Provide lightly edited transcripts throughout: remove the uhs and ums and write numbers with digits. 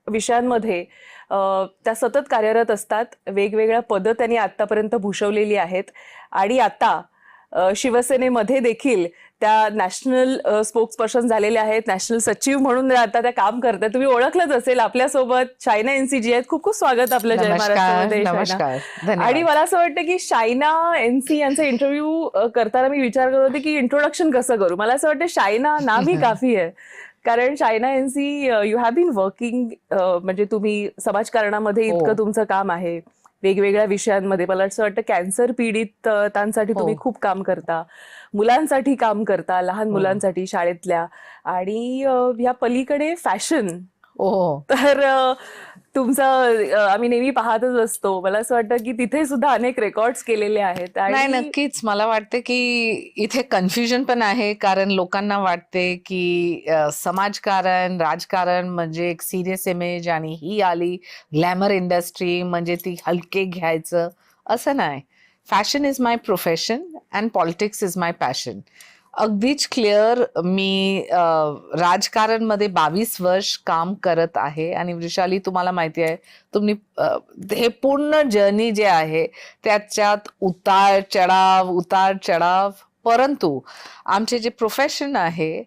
विषयांमध्ये त्या सतत कार्यरत असतात. वेगवेगळ्या पदं त्यांनी आतापर्यंत भूषवलेली आहेत आणि आता शिवसेनेमध्ये देखील त्या नॅशनल स्पोक्सपर्सन झालेल्या आहेत. नॅशनल सचिव म्हणून आता त्या काम करतात. तुम्ही ओळखलंच असेल. आपल्यासोबत शायना एनसी आहेत. खूप खूप स्वागत आपलं जय महाराष्ट्रामध्ये शायना. नमस्कार, आणि धन्यवाद. मला असं वाटतं की शायना एनसी यांचा इंटरव्ह्यू करताना मी विचार करत होते की इंट्रोडक्शन कसं करू. मला असं वाटतं शायना नाम ही काफी आहे. कारण Shaina NC you have been working, म्हणजे तुम्ही समाजकारणामध्ये हो. इतकं तुमचं काम आहे. वेगवेगळ्या विषयांमध्ये मला असं वाटतं कॅन्सर पीडितांसाठी तुम्ही हो. खूप काम करता, मुलांसाठी काम करता, लहान हो. मुलांसाठी शाळेतल्या, आणि ह्या पलीकडे फॅशन. हो. तर तुमचं आम्ही नेहमी पाहतच असतो. मला असं वाटतं की तिथे सुद्धा अनेक रेकॉर्ड्स केलेले आहेत. नाही, आणि नक्कीच मला वाटते की इथे कन्फ्युजन पण आहे, कारण लोकांना वाटते की समाजकारण, राजकारण म्हणजे एक सिरियस इमेज आणि ही आली ग्लॅमर इंडस्ट्री म्हणजे ती हलके घ्यायचं, असं नाही. Fashion is my profession and politics is my passion. अगदीच क्लिअर. मी राजकारणमध्ये 22 वर्ष काम करत आहे आणि वृषाली तुम्हाला माहिती आहे, तुम्ही हे पूर्ण जर्नी जे आहे त्याच्यात उतार चढाव, परंतु आमचे जे प्रोफेशन आहे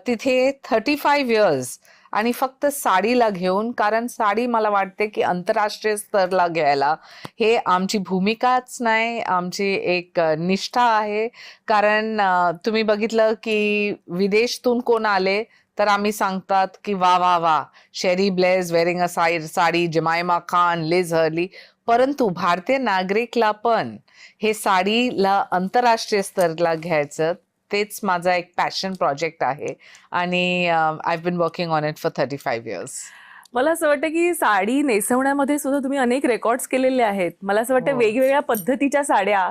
तिथे 35 इयर्स आणि फक्त साडीला घेऊन, कारण साडी मला वाटते की आंतरराष्ट्रीय स्तरला घ्यायला हे आमची भूमिकाच नाही, आमची एक निष्ठा आहे. कारण तुम्ही बघितलं की विदेशातून कोण आले तर आम्ही सांगतात की वा वा वा, Cherie Blair wearing a sari, Jemima Khan, Liz Hurley. परंतु भारतीय नागरिकला पण हे साडीला आंतरराष्ट्रीय स्तरला घ्यायचं, तेच माझा एक पॅशन प्रोजेक्ट आहे आणि I have been working on it for 35 years. मला असं वाटतं की साडी नेसवण्यामध्ये सुद्धा तुम्ही अनेक रेकॉर्ड्स केलेले आहेत. मला असं वाटतं हो. वेगवेगळ्या पद्धतीच्या साड्या,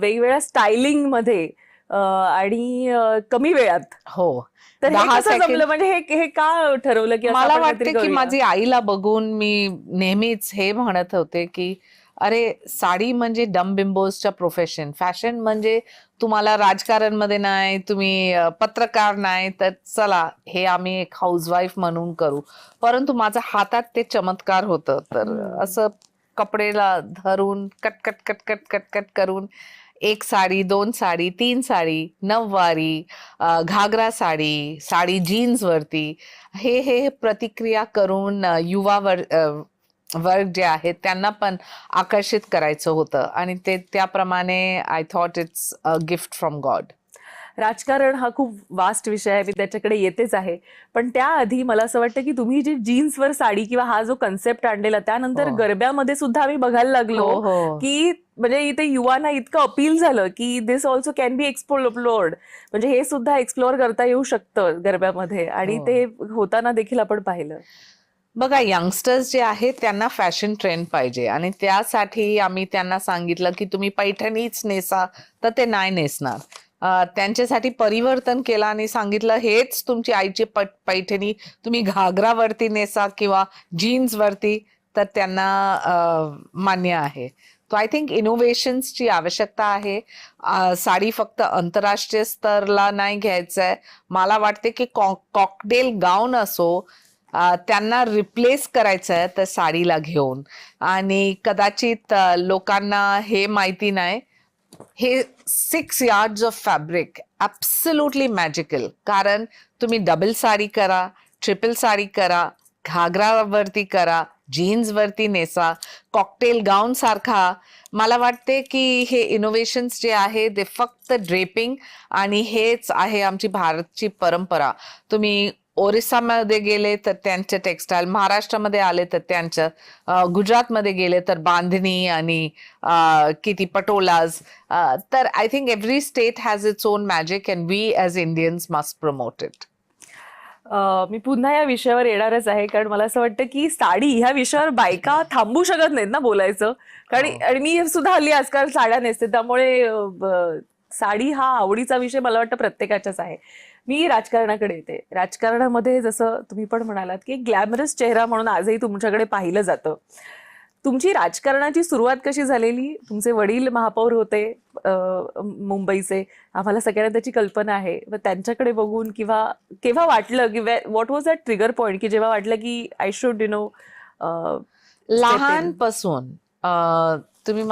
वेगवेगळ्या स्टायलिंग मध्ये, आणि कमी वेळात. हो. तर हे 10 कसं सेकंड. जमलं, म्हणजे हे का ठरवलं की असं मला आपण काहीतरी वाटते की करूया? माझी आईला बघून मी नेहमीच हे म्हणत होते की अरे, साडी म्हणजे डमबिंबोजच्या प्रोफेशन, फॅशन म्हणजे तुम्हाला राजकारण मध्ये नाही, तुम्ही पत्रकार नाही, तर चला हे आम्ही एक हाऊसवाईफ म्हणून करू. परंतु माझ्या हातात ते चमत्कार होतं, तर असं कपडेला धरून cut cut cut cut cut cut करून एक साडी, 2 साडी, 3 साडी, नऊवारी, घागरा साडी, साडी जीन्स वरती, हे प्रतिक्रिया करून युवा वर्ग जे आहेत त्यांना पण आकर्षित करायचं होतं आणि ते त्याप्रमाणे I thought it's a gift from God. राजकारण हा खूप वास्ट विषय आहे, मी त्याच्याकडे येतेच आहे. पण त्याआधी मला असं वाटतं की तुम्ही जी जीन्सवर साडी किंवा हा जो कन्सेप्ट आणलेला, त्यानंतर हो. गरब्यामध्ये सुद्धा आम्ही बघायला लागलो हो, हो. की म्हणजे इथे युवांना इतकं अपील झालं की दिस ऑल्सो कॅन बी एक्सप्लोर्ड, म्हणजे हे सुद्धा एक्सप्लोअर करता येऊ शकतं गरब्यामध्ये, आणि हो. ते होताना देखील आपण पाहिलं. बघा, यंगस्टर्स जे आहेत त्यांना फॅशन ट्रेंड पाहिजे आणि त्यासाठी आम्ही त्यांना सांगितलं की तुम्ही पैठणीच नेसा, तर ते नाही नेसणार. त्यांच्यासाठी परिवर्तन केलं आणि सांगितलं हेच तुमची आईची पैठणी तुम्ही घागरावरती नेसा किंवा जीन्स वरती, तर त्यांना मान्य आहे. तो आय थिंक इनोव्हेशन्सची आवश्यकता आहे. साडी फक्त आंतरराष्ट्रीय स्तरला नाही घ्यायचंय. मला वाटते की कॉकटेल गाऊन असो, त्यांना रिप्लेस करायचं आहे त्या साडीला घेऊन. आणि कदाचित लोकांना हे माहिती नाही, हे 6 yards of fabric absolutely magical. कारण तुम्ही डबल साडी करा, ट्रिपल साडी करा, घागरावरती करा, जीन्स वरती नेसा, कॉकटेल गाऊन सारखा. मला वाटते की हे इनोव्हेशन्स जे आहे ते फक्त ड्रेपिंग, आणि हेच आहे आमची भारतची परंपरा. तुम्ही ओरिसामध्ये गेले तर त्यांचे टेक्सटाईल, महाराष्ट्रामध्ये आले तर त्यांचं, गुजरातमध्ये गेले तर बांधणी आणि किती पटोलाज. तर I think every state has its own magic and we as Indians must promote it. मी पुन्हा या विषयावर येणारच आहे, कारण मला असं वाटतं की साडी ह्या विषयावर बायका थांबू शकत नाहीत ना बोलायचं. कारण आणि मी सुद्धा हल्ली आजकाल साड्या नेसते, त्यामुळे साडी हा आवडीचा विषय मला वाटतं प्रत्येकाच्याच आहे. मी राजकारणाकडे येते. राजकारणामध्ये जसं तुम्ही पण म्हणालात की ग्लॅमरस चेहरा म्हणून आजही तुमच्याकडे पाहिलं जातं. तुमची राजकारणाची सुरुवात कशी झालेली? तुमचे वडील महापौर होते मुंबईचे, आम्हाला सगळ्यांना त्याची कल्पना आहे. मग त्यांच्याकडे बघून किंवा केव्हा वाटलं की what was that trigger point की जेव्हा वाटलं की आय शुड लहानपासून तुम्ही